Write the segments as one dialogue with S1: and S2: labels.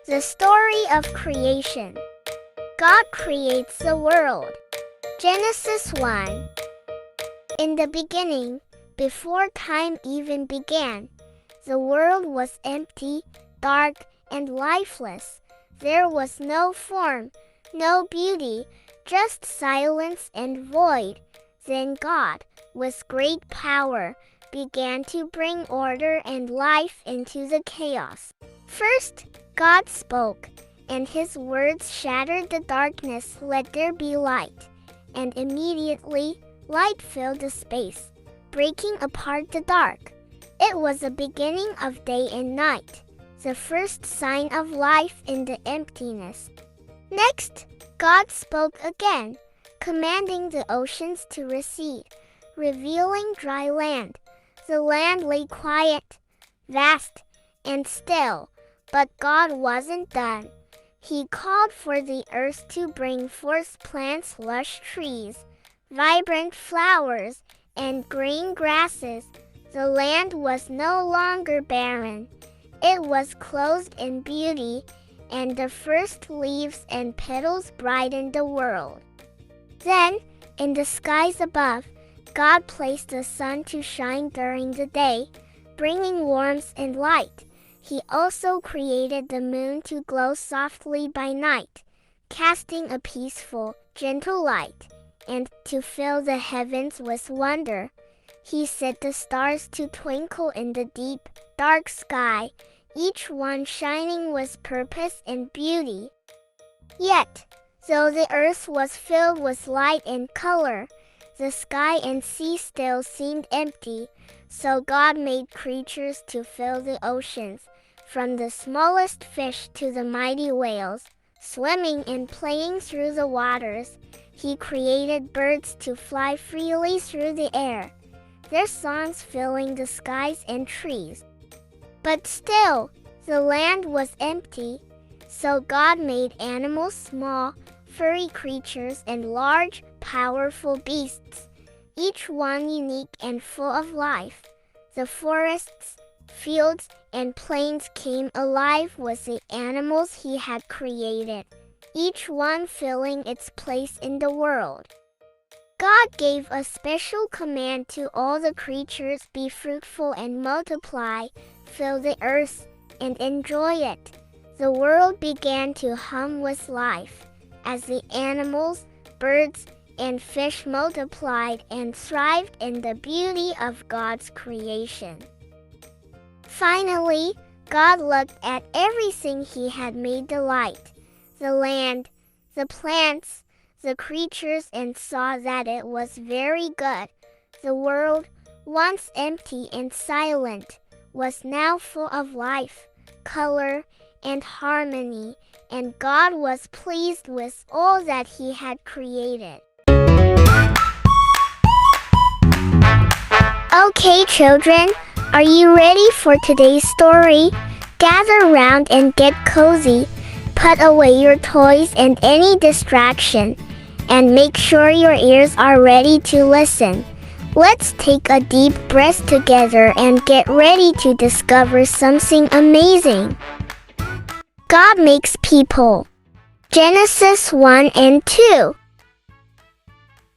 S1: The story of creation. God creates the world. Genesis 1. In the beginning, before time even began, the world was empty, dark, and lifeless. There was no form, no beauty, just silence and void. Then God, with great power, began to bring order and life into the chaos. First, God spoke, and his words shattered the darkness. Let there be light. And immediately, light filled the space, breaking apart the dark. It was the beginning of day and night, the first sign of life in the emptiness. Next, God spoke again, commanding the oceans to recede, revealing dry land. The land lay quiet, vast, and still. But God wasn't done. He called for the earth to bring forth plants, lush trees, vibrant flowers, and green grasses. The land was no longer barren. It was clothed in beauty, and the first leaves and petals brightened the world. Then, in the skies above, God placed the sun to shine during the day, bringing warmth and light. He also created the moon to glow softly by night, casting a peaceful, gentle light, and to fill the heavens with wonder. He set the stars to twinkle in the deep, dark sky, each one shining with purpose and beauty. Yet, though the earth was filled with light and color, the sky and sea still seemed empty. So God made creatures to fill the oceans, from the smallest fish to the mighty whales, swimming and playing through the waters. He created birds to fly freely through the air, their songs filling the skies and trees. But still, the land was empty, so God made animals, small, furry creatures, and large, powerful beasts, each one unique and full of life. The forests, fields, and plains came alive with the animals he had created, each one filling its place in the world. God gave a special command to all the creatures: be fruitful and multiply, fill the earth, and enjoy it. The world began to hum with life, as the animals, birds, and fish multiplied and thrived in the beauty of God's creation. Finally, God looked at everything he had made: the light, the land, the plants, the creatures, and saw that it was very good. The world, once empty and silent, was now full of life, color, and harmony, and God was pleased with all that he had created. Okay, children, are you ready for today's story? Gather round and get cozy. Put away your toys and any distraction, and make sure your ears are ready to listen. Let's take a deep breath together and get ready to discover something amazing. God makes people. Genesis 1 and 2.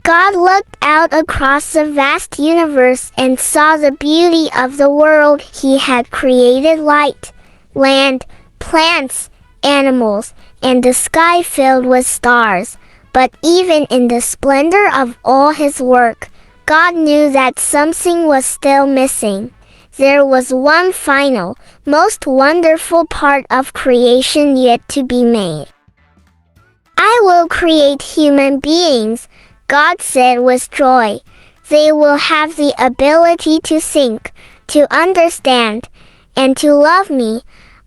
S1: God looked out across the vast universe and saw the beauty of the world he had created: light, land, plants, animals, and the sky filled with stars. But even in the splendor of all his work, God knew that something was still missing. There was one final, most wonderful part of creation yet to be made. I will create human beings, God said with joy. They will have the ability to think, to understand, and to love me.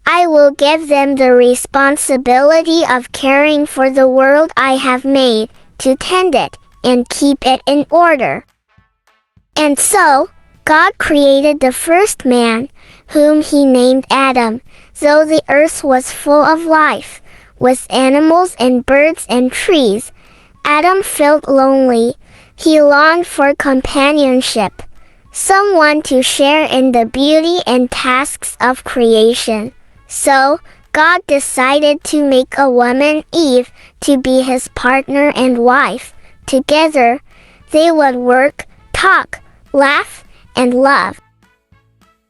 S1: I will give them the responsibility of caring for the world I have made, to tend it, and keep it in order. And so, God created the first man, whom he named Adam. Though the earth was full of life, with animals and birds and trees, Adam felt lonely. He longed for companionship, someone to share in the beauty and tasks of creation. So, God decided to make a woman, Eve, to be his partner and wife. Together, they would work, talk, laugh, and love.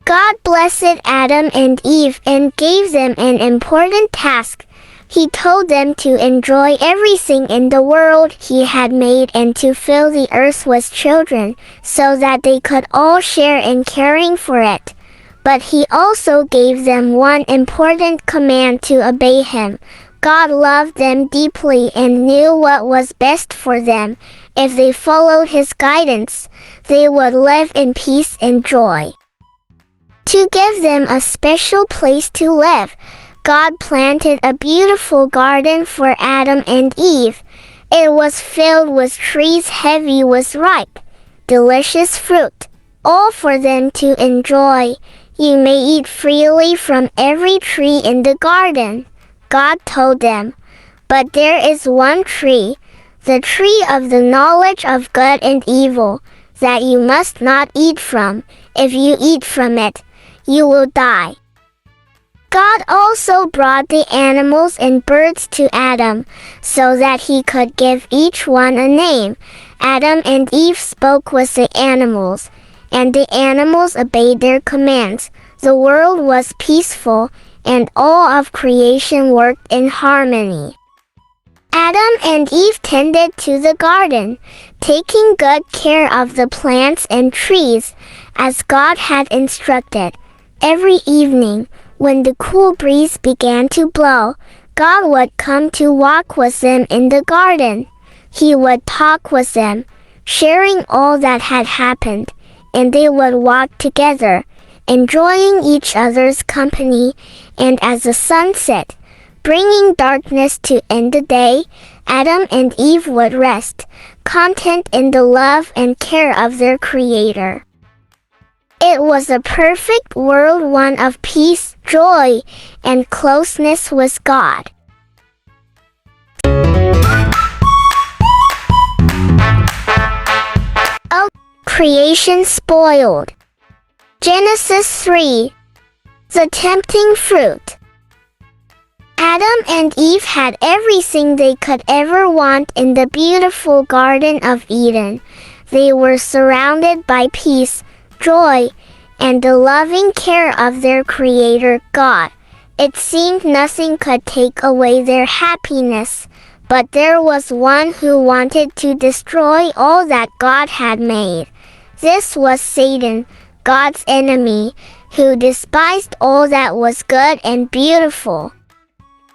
S1: God blessed Adam and Eve and gave them an important task. He told them to enjoy everything in the world he had made and to fill the earth with children, so that they could all share in caring for it. But he also gave them one important command to obey him. God loved them deeply and knew what was best for them. If they followed his guidance, they would live in peace and joy. To give them a special place to live, God planted a beautiful garden for Adam and Eve. It was filled with trees heavy with ripe, delicious fruit, all for them to enjoy. You may eat freely from every tree in the garden, God told them. But there is one tree, the tree of the knowledge of good and evil, that you must not eat from. If you eat from it, you will die. God also brought the animals and birds to Adam, so that he could give each one a name. Adam and Eve spoke with the animals, and the animals obeyed their commands. The world was peaceful, and all of creation worked in harmony. Adam and Eve tended to the garden, taking good care of the plants and trees, as God had instructed. Every evening, when the cool breeze began to blow, God would come to walk with them in the garden. He would talk with them, sharing all that had happened, and they would walk together, enjoying each other's company. And as the sun set, bringing darkness to end the day, Adam and Eve would rest, content in the love and care of their Creator. It was a perfect world, one of peace, joy, and closeness with God. Oh, creation spoiled. Genesis 3. The tempting fruit. Adam and Eve had everything they could ever want in the beautiful Garden of Eden. They were surrounded by peace, joy, and the loving care of their Creator God. It seemed nothing could take away their happiness, but there was one who wanted to destroy all that God had made. This was Satan, God's enemy, who despised all that was good and beautiful.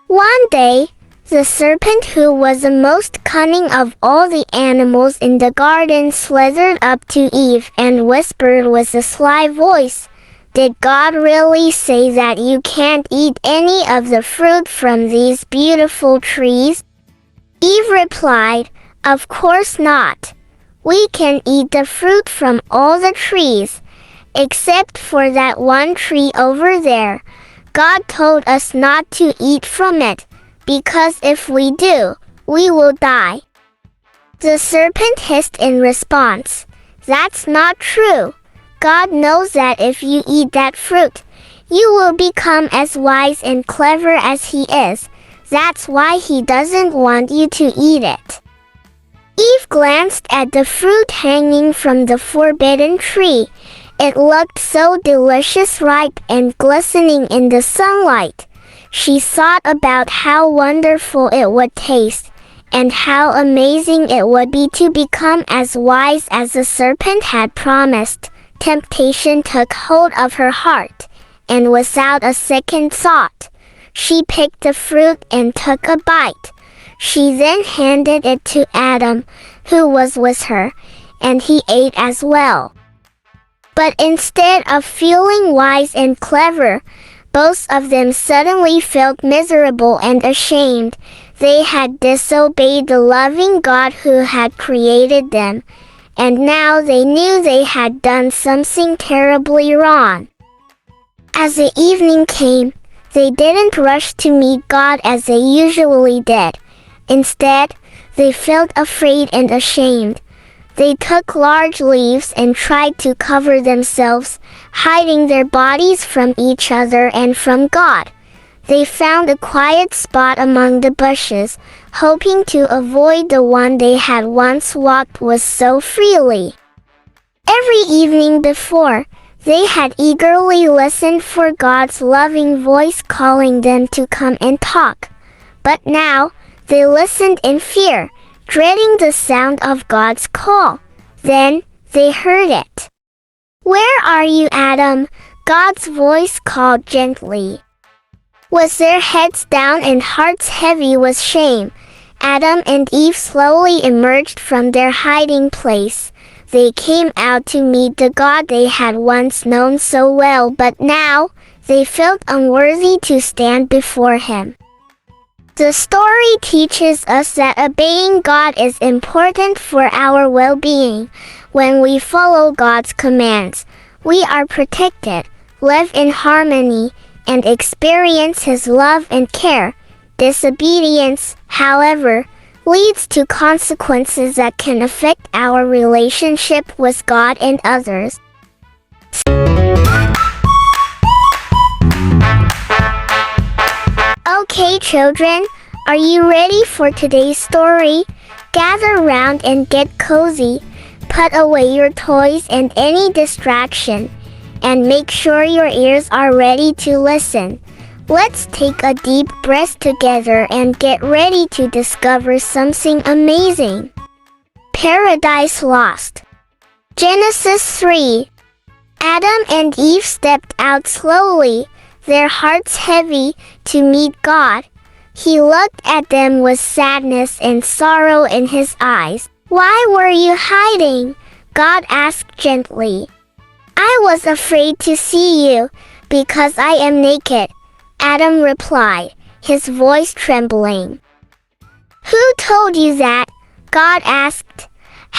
S1: One day, the serpent, who was the most cunning of all the animals in the garden, slithered up to Eve and whispered with a sly voice, "Did God really say that you can't eat any of the fruit from these beautiful trees?" Eve replied, "Of course not. We can eat the fruit from all the trees, except for that one tree over there. God told us not to eat from it, because if we do, we will die." The serpent hissed in response, "That's not true. God knows that if you eat that fruit, you will become as wise and clever as He is. That's why He doesn't want you to eat it." Eve glanced at the fruit hanging from the forbidden tree. It looked so delicious, ripe and glistening in the sunlight. She thought about how wonderful it would taste, and how amazing it would be to become as wise as the serpent had promised. Temptation took hold of her heart, and without a second thought, she picked the fruit and took a bite. She then handed it to Adam, who was with her, and he ate as well. But instead of feeling wise and clever, both of them suddenly felt miserable and ashamed. They had disobeyed the loving God who had created them, and now they knew they had done something terribly wrong. As the evening came, they didn't rush to meet God as they usually did. Instead, they felt afraid and ashamed. They took large leaves and tried to cover themselves, hiding their bodies from each other and from God. They found a quiet spot among the bushes, hoping to avoid the one they had once walked with so freely. Every evening before, they had eagerly listened for God's loving voice calling them to come and talk. But now, they listened in fear, dreading the sound of God's call. Then, they heard it. "Where are you, Adam?" God's voice called gently. With their heads down and hearts heavy with shame, Adam and Eve slowly emerged from their hiding place. They came out to meet the God they had once known so well, but now, they felt unworthy to stand before Him. The story teaches us that obeying God is important for our well-being. When we follow God's commands, we are protected, live in harmony, and experience His love and care. Disobedience, however, leads to consequences that can affect our relationship with God and others. Okay, children, are you ready for today's story? Gather round and get cozy. Put away your toys and any distraction, and make sure your ears are ready to listen. Let's take a deep breath together and get ready to discover something amazing. Paradise Lost. Genesis 3. Adam and Eve stepped out slowly, their hearts heavy, to meet God. He looked at them with sadness and sorrow in his eyes. "Why were you hiding?" God asked gently. "I was afraid to see you, because I am naked," Adam replied, his voice trembling. "Who told you that?" God asked.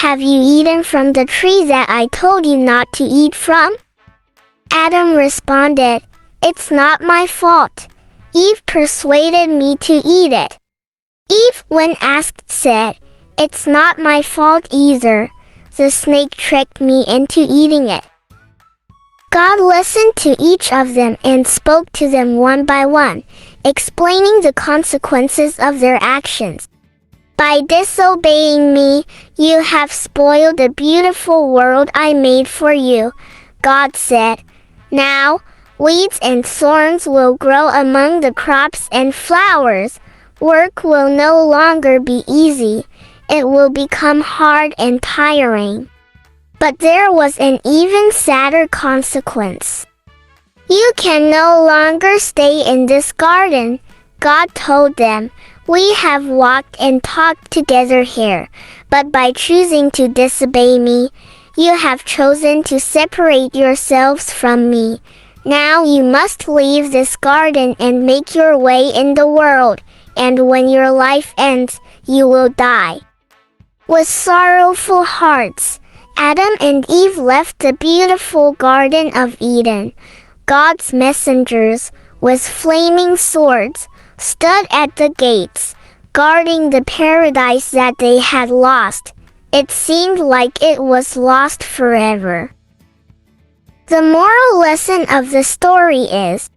S1: "Have you eaten from the tree that I told you not to eat from?" Adam responded, "It's not my fault. Eve persuaded me to eat it." Eve, when asked, said, "It's not my fault either. The snake tricked me into eating it." God listened to each of them and spoke to them one by one, explaining the consequences of their actions. "By disobeying me, you have spoiled the beautiful world I made for you," God said. "Now, weeds and thorns will grow among the crops and flowers. Work will no longer be easy. It will become hard and tiring." But there was an even sadder consequence. "You can no longer stay in this garden," God told them. "We have walked and talked together here, but by choosing to disobey me, you have chosen to separate yourselves from me. Now you must leave this garden and make your way in the world, and when your life ends, you will die." With sorrowful hearts, Adam and Eve left the beautiful Garden of Eden. God's messengers, with flaming swords, stood at the gates, guarding the paradise that they had lost. It seemed like it was lost forever. The moral lesson of the story is,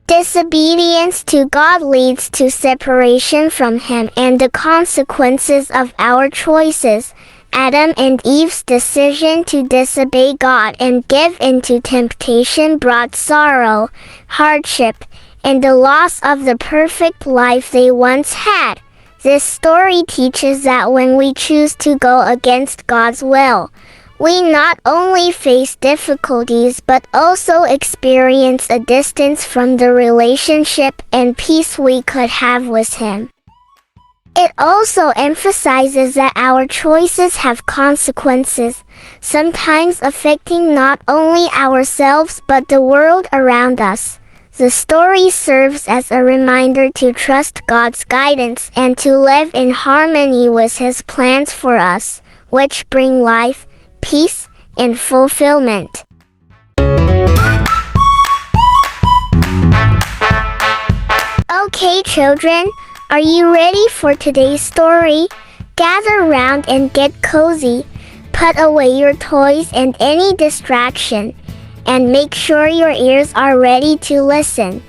S1: disobedience to God leads to separation from Him and the consequences of our choices. Adam and Eve's decision to disobey God and give in to temptation brought sorrow, hardship, and the loss of the perfect life they once had. This story teaches that when we choose to go against God's will, we not only face difficulties but also experience a distance from the relationship and peace we could have with Him. It also emphasizes that our choices have consequences, sometimes affecting not only ourselves but the world around us. The story serves as a reminder to trust God's guidance and to live in harmony with His plans for us, which bring life, peace, and fulfillment. Okay, children, are you ready for today's story? Gather round and get cozy. Put away your toys and any distraction, and make sure your ears are ready to listen.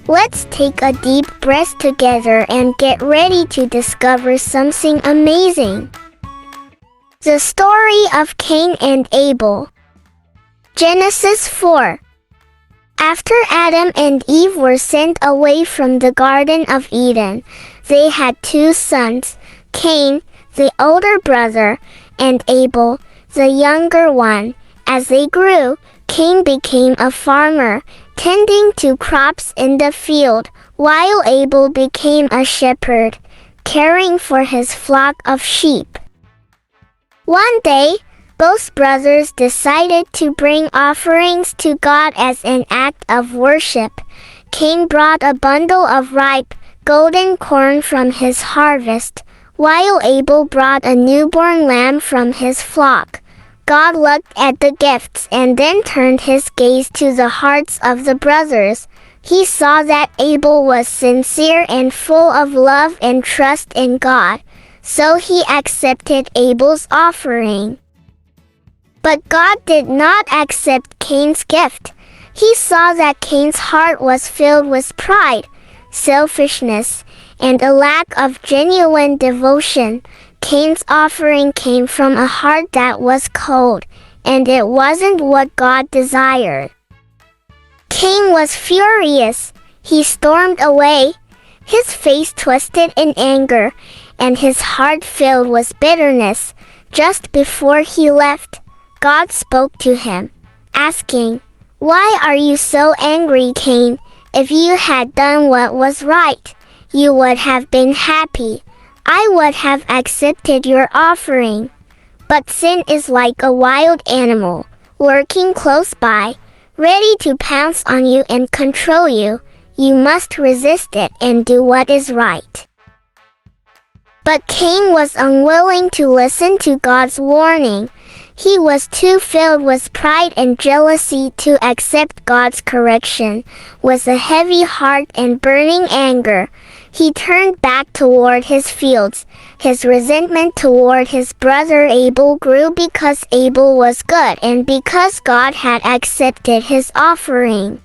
S1: Let's take a deep breath together and get ready to discover something amazing. The story of Cain and Abel. Genesis 4. After Adam and Eve were sent away from the Garden of Eden, they had two sons, Cain, the older brother, and Abel, the younger one. As they grew, Cain became a farmer, tending to crops in the field, while Abel became a shepherd, caring for his flock of sheep. One day, both brothers decided to bring offerings to God as an act of worship. Cain brought a bundle of ripe, golden corn from his harvest, while Abel brought a newborn lamb from his flock. God looked at the gifts and then turned his gaze to the hearts of the brothers. He saw that Abel was sincere and full of love and trust in God, so he accepted Abel's offering. But God did not accept Cain's gift. He saw that Cain's heart was filled with pride, selfishness, and a lack of genuine devotion. Cain's offering came from a heart that was cold, and it wasn't what God desired. Cain was furious. He stormed away, his face twisted in anger, and his heart filled with bitterness. Just before he left, God spoke to him, asking, "Why are you so angry, Cain? If you had done what was right, you would have been happy. I would have accepted your offering. But sin is like a wild animal, lurking close by, ready to pounce on you and control you. You must resist it and do what is right." But Cain was unwilling to listen to God's warning. He was too filled with pride and jealousy to accept God's correction. With a heavy heart and burning anger, he turned back toward his fields. His resentment toward his brother Abel grew because Abel was good and because God had accepted his offering.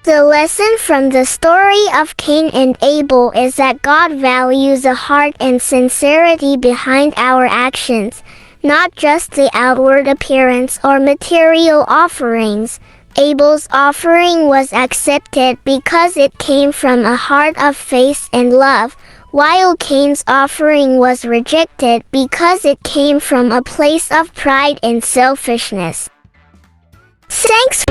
S1: The lesson from the story of Cain and Abel is that God values the heart and sincerity behind our actions, not just the outward appearance or material offerings. Abel's offering was accepted because it came from a heart of faith and love, while Cain's offering was rejected because it came from a place of pride and selfishness. Thanks.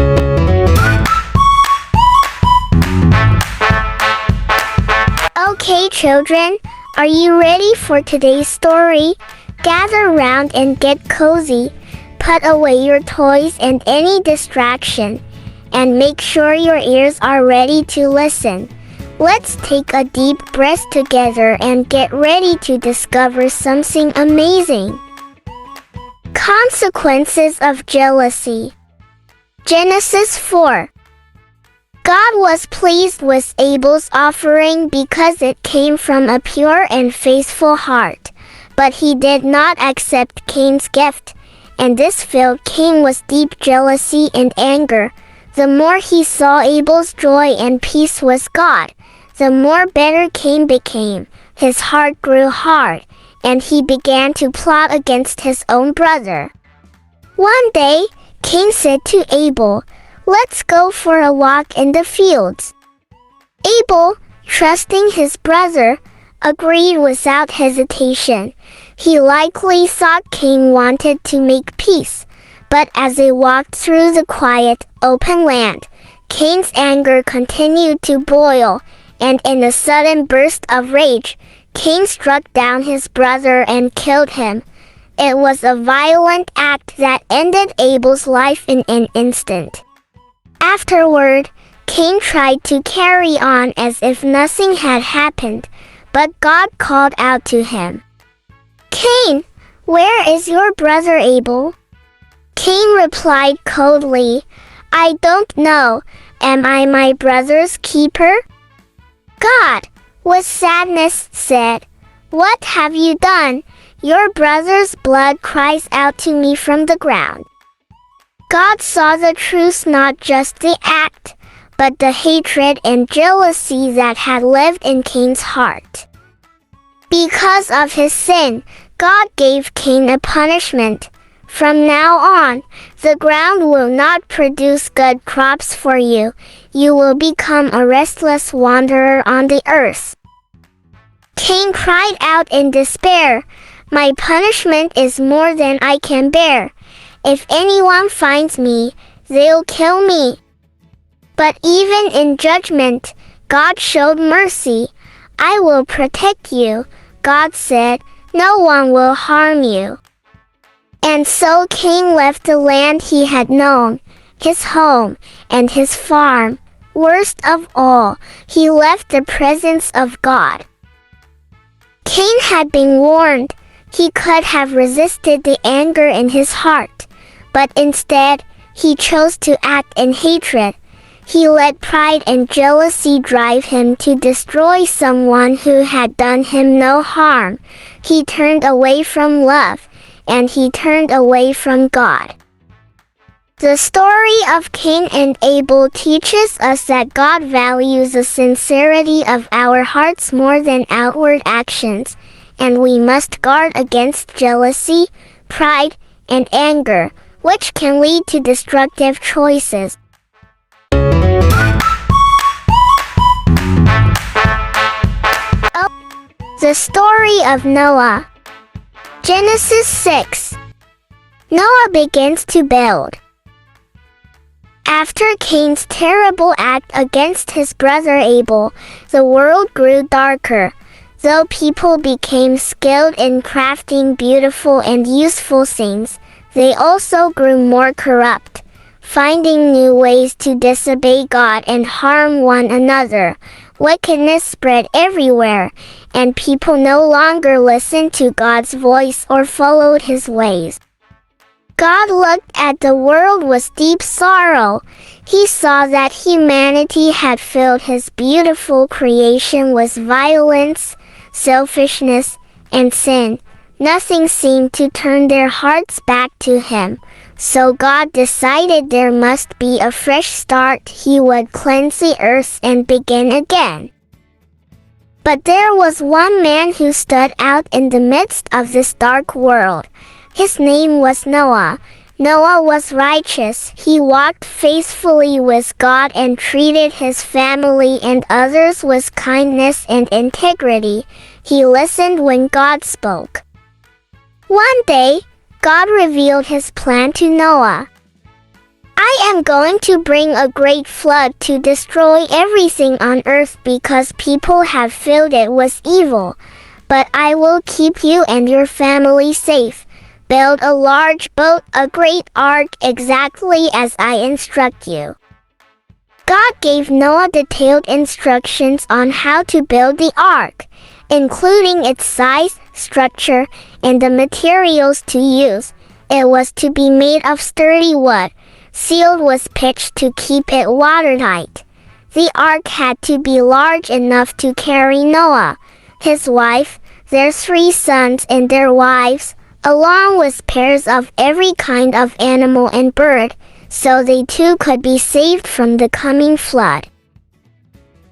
S1: Okay, children, are you ready for today's story? Gather round and get cozy. Put away your toys and any distraction, and make sure your ears are ready to listen. Let's take a deep breath together and get ready to discover something amazing. Consequences of jealousy. Genesis 4. God was pleased with Abel's offering because it came from a pure and faithful heart, but he did not accept Cain's gift, and this filled Cain with deep jealousy and anger. The more he saw Abel's joy and peace with God, the more bitter Cain became. His heart grew hard, and he began to plot against his own brother. One day, Cain said to Abel, "Let's go for a walk in the fields." Abel, trusting his brother, agreed without hesitation. He likely thought Cain wanted to make peace, but as they walked through the quiet, open land, Cain's anger continued to boil, and in a sudden burst of rage, Cain struck down his brother and killed him. It was a violent act that ended Abel's life in an instant. Afterward, Cain tried to carry on as if nothing had happened, but God called out to him, "Cain, where is your brother Abel?" Cain replied coldly, "I don't know. Am I my brother's keeper?" God, with sadness, said, "What have you done? Your brother's blood cries out to me from the ground." God saw the truth, not just the act, but the hatred and jealousy that had lived in Cain's heart. Because of his sin, God gave Cain a punishment. From now on, the ground will not produce good crops for you. You will become a restless wanderer on the earth. Cain cried out in despair, "My punishment is more than I can bear. If anyone finds me, they'll kill me." But even in judgment, God showed mercy. "I will protect you," God said. "No one will harm you." And so Cain left the land he had known, his home, and his farm. Worst of all, he left the presence of God. Cain had been warned. He could have resisted the anger in his heart, but instead, he chose to act in hatred. He let pride and jealousy drive him to destroy someone who had done him no harm. He turned away from love, and he turned away from God. The story of Cain and Abel teaches us that God values the sincerity of our hearts more than outward actions, and we must guard against jealousy, pride, and anger, which can lead to destructive choices. The story of Noah. Genesis 6. Noah begins to build. After Cain's terrible act against his brother Abel, the world grew darker. Though people became skilled in crafting beautiful and useful things, they also grew more corrupt, finding new ways to disobey God and harm one another. Wickedness spread everywhere, and people no longer listened to God's voice or followed his ways. God looked at the world with deep sorrow. He saw that humanity had filled his beautiful creation with violence, selfishness, and sin. Nothing seemed to turn their hearts back to him. So God decided there must be a fresh start. He would cleanse the earth and begin again. But there was one man who stood out in the midst of this dark world. His name was Noah. Noah was righteous. He walked faithfully with God and treated his family and others with kindness and integrity. He listened when God spoke. One day, God revealed his plan to Noah. "I am going to bring a great flood to destroy everything on earth because people have filled it with evil. But I will keep you and your family safe. Build a large boat, a great ark, exactly as I instruct you." God gave Noah detailed instructions on how to build the ark, including its size, structure, and the materials to use. It was to be made of sturdy wood, sealed with pitch to keep it watertight. The ark had to be large enough to carry Noah, his wife, their 3 sons and their wives, along with pairs of every kind of animal and bird, so they too could be saved from the coming flood.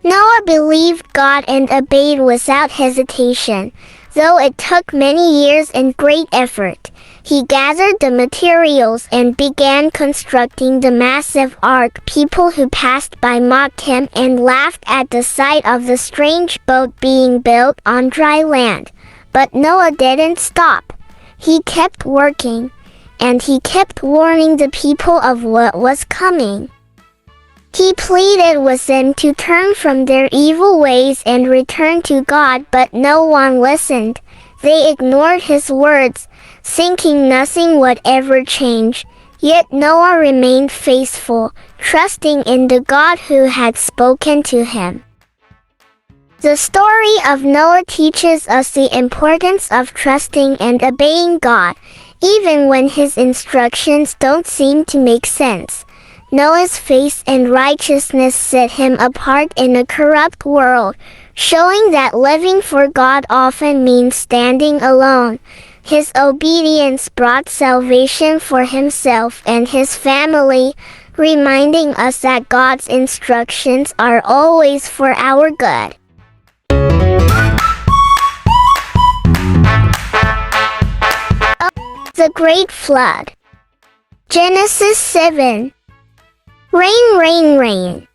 S1: Noah believed God and obeyed without hesitation. Though it took many years and great effort, he gathered the materials and began constructing the massive ark. People who passed by mocked him and laughed at the sight of the strange boat being built on dry land. But Noah didn't stop. He kept working, and he kept warning the people of what was coming. He pleaded with them to turn from their evil ways and return to God, but no one listened. They ignored his words, thinking nothing would ever change. Yet Noah remained faithful, trusting in the God who had spoken to him. The story of Noah teaches us the importance of trusting and obeying God, even when his instructions don't seem to make sense. Noah's faith and righteousness set him apart in a corrupt world, showing that living for God often means standing alone. His obedience brought salvation for himself and his family, reminding us that God's instructions are always for our good. The Great Flood. Genesis 7. Rain, rain, rain.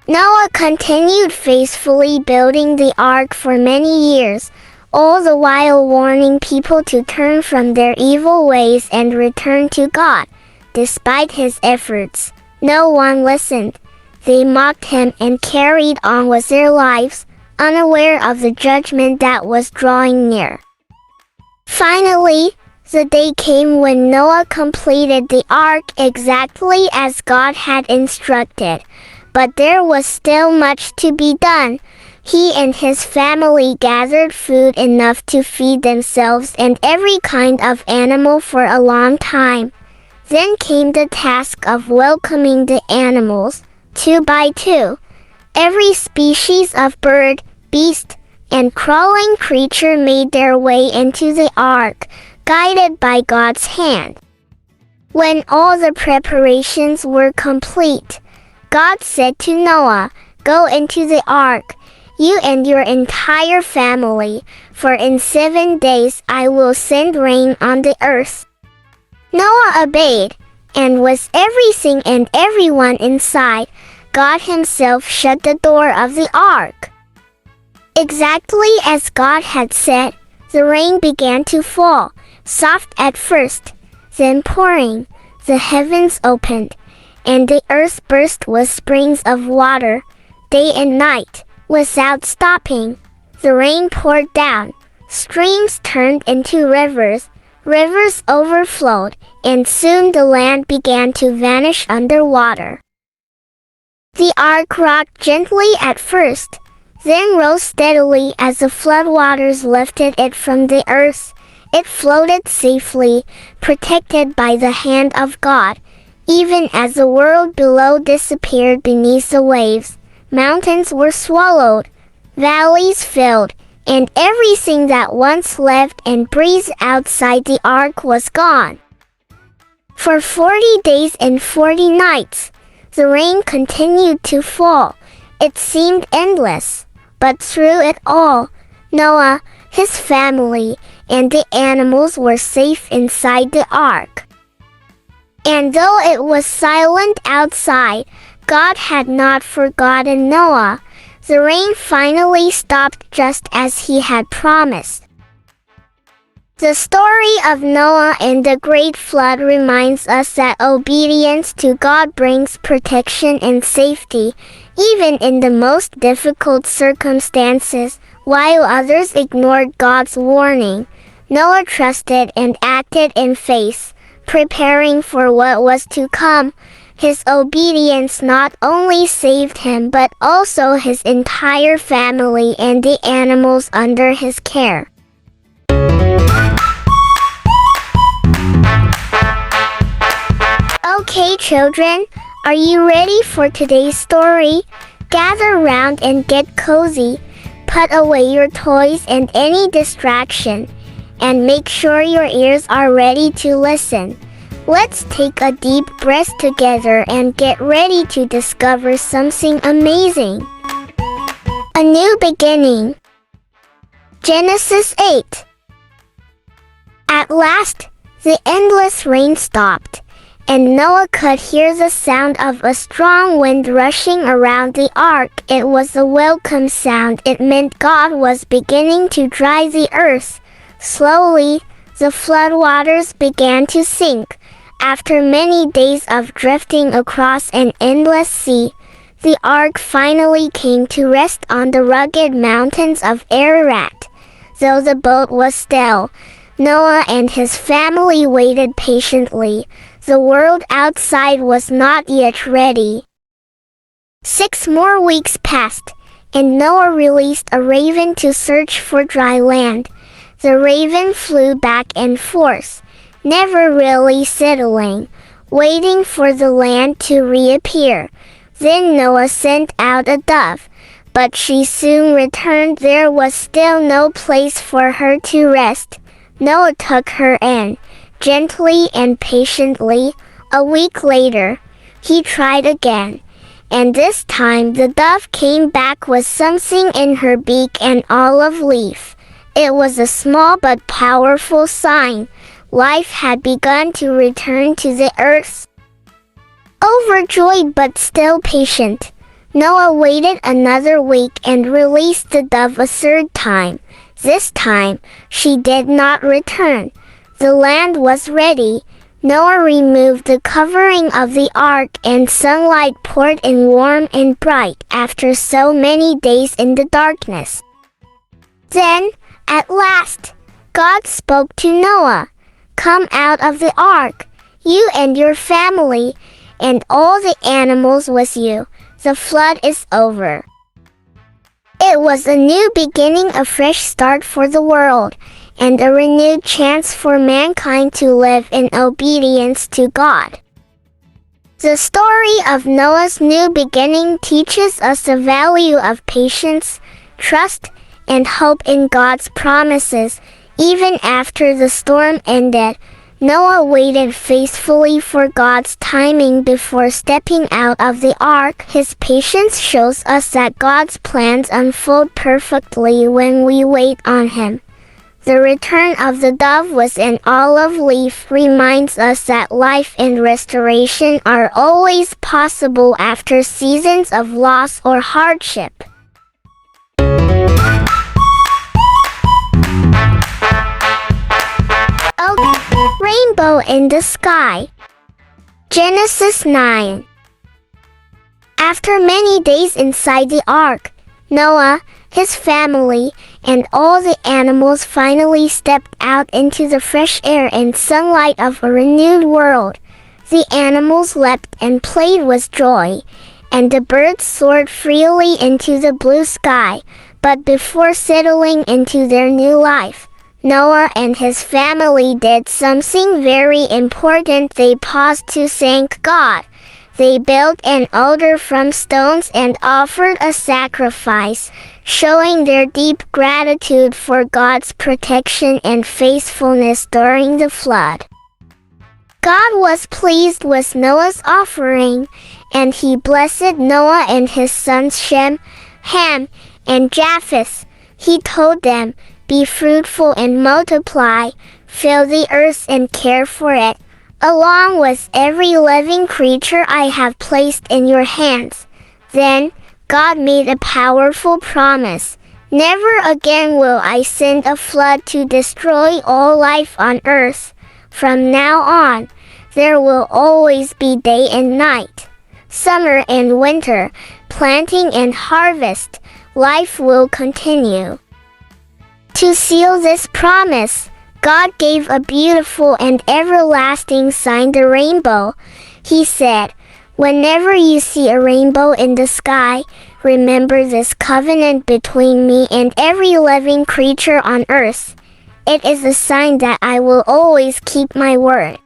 S1: Noah continued faithfully building the ark for many years, all the while warning people to turn from their evil ways and return to God. Despite his efforts, no one listened. They mocked him and carried on with their lives, unaware of the judgment that was drawing near. Finally, the day came when Noah completed the ark exactly as God had instructed, but there was still much to be done. He and his family gathered food enough to feed themselves and every kind of animal for a long time. Then came the task of welcoming the animals, 2 by 2. Every species of bird, beast, and crawling creature made their way into the ark, guided by God's hand. When all the preparations were complete, God said to Noah, "Go into the ark, you and your entire family, for in 7 days I will send rain on the earth." Noah obeyed, and with everything and everyone inside, God himself shut the door of the ark. Exactly as God had said, the rain began to fall, soft at first, then pouring. The heavens opened, and the earth burst with springs of water, day and night, without stopping. The rain poured down, streams turned into rivers, rivers overflowed, and soon the land began to vanish under water. The ark rocked gently at first, then rose steadily as the floodwaters lifted it from the earth. It floated safely, protected by the hand of God. Even as the world below disappeared beneath the waves, mountains were swallowed, valleys filled, and everything that once lived and breathed outside the ark was gone. For 40 days and 40 nights, the rain continued to fall. It seemed endless, but through it all, Noah, his family, and the animals were safe inside the ark. And though it was silent outside, God had not forgotten Noah. The rain finally stopped just as he had promised. The story of Noah and the great flood reminds us that obedience to God brings protection and safety, even in the most difficult circumstances. While others ignored God's warning, Noah trusted and acted in faith, preparing for what was to come. His obedience not only saved him but also his entire family and the animals under his care. Okay, children, are you ready for today's story? Gather round and get cozy. Put away your toys and any distraction, and make sure your ears are ready to listen. Let's take a deep breath together and get ready to discover something amazing. A new beginning. Genesis 8. At last, the endless rain stopped, and Noah could hear the sound of a strong wind rushing around the ark. It was a welcome sound. It meant God was beginning to dry the earth. Slowly, the floodwaters began to sink. After many days of drifting across an endless sea, the ark finally came to rest on the rugged mountains of Ararat. Though the boat was still, Noah and his family waited patiently. The world outside was not yet ready. 6 more weeks passed, and Noah released a raven to search for dry land. The raven flew back and forth, never really settling, waiting for the land to reappear. Then Noah sent out a dove, but she soon returned. There was still no place for her to rest. Noah took her in, gently and patiently. A week later, He tried again, and this time the dove came back with something in her beak, an olive leaf. It was a small but powerful sign. Life had begun to return to the earth. Overjoyed but still patient, Noah waited another week and released the dove a third time. This time, she did not return. The land was ready. Noah removed the covering of the ark, and sunlight poured in warm and bright after so many days in the darkness. Then, at last, God spoke to Noah. "Come out of the ark, you and your family, and all the animals with you. The flood is over." It was a new beginning, a fresh start for the world, and a renewed chance for mankind to live in obedience to God. The story of Noah's new beginning teaches us the value of patience, trust, and hope in God's promises. Even after the storm ended, Noah waited faithfully for God's timing before stepping out of the ark. His patience shows us that God's plans unfold perfectly when we wait on Him. The return of the dove with an olive leaf reminds us that life and restoration are always possible after seasons of loss or hardship. Rainbow in the sky. Genesis 9. After many days inside the ark, Noah, his family, and all the animals finally stepped out into the fresh air and sunlight of a renewed world. The animals leapt and played with joy, and the birds soared freely into the blue sky. But before settling into their new life, Noah and his family did something very important. They paused to thank God. They built an altar from stones and offered a sacrifice, showing their deep gratitude for God's protection and faithfulness during the flood. God was pleased with Noah's offering, and He blessed Noah and his sons Shem, Ham, and Japheth. He told them, "Be fruitful and multiply, fill the earth and care for it, along with every living creature I have placed in your hands." Then, God made a powerful promise. "Never again will I send a flood to destroy all life on earth. From now on, there will always be day and night, summer and winter, planting and harvest. Life will continue." To seal this promise, God gave a beautiful and everlasting sign, the rainbow. He said, "Whenever you see a rainbow in the sky, remember this covenant between me and every living creature on earth. It is a sign that I will always keep my word."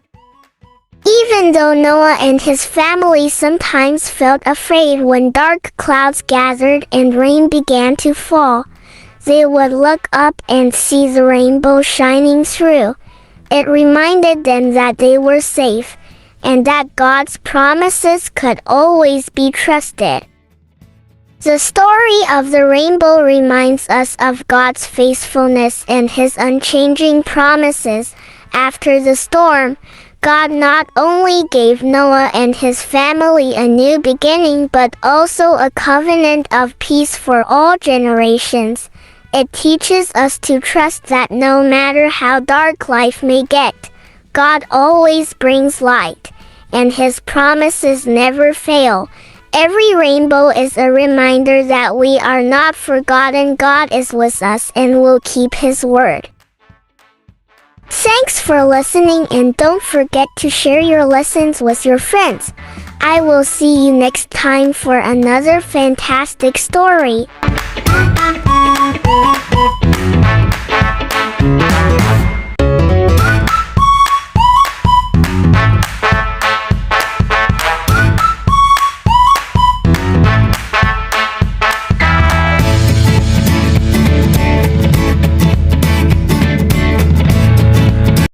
S1: Even though Noah and his family sometimes felt afraid when dark clouds gathered and rain began to fall, they would look up and see the rainbow shining through. It reminded them that they were safe, and that God's promises could always be trusted. The story of the rainbow reminds us of God's faithfulness and His unchanging promises. After the storm, God not only gave Noah and his family a new beginning, but also a covenant of peace for all generations. It teaches us to trust that no matter how dark life may get, God always brings light, and His promises never fail. Every rainbow is a reminder that we are not forgotten. God is with us and will keep His word. Thanks for listening, and don't forget to share your lessons with your friends. I will see you next time for another fantastic story.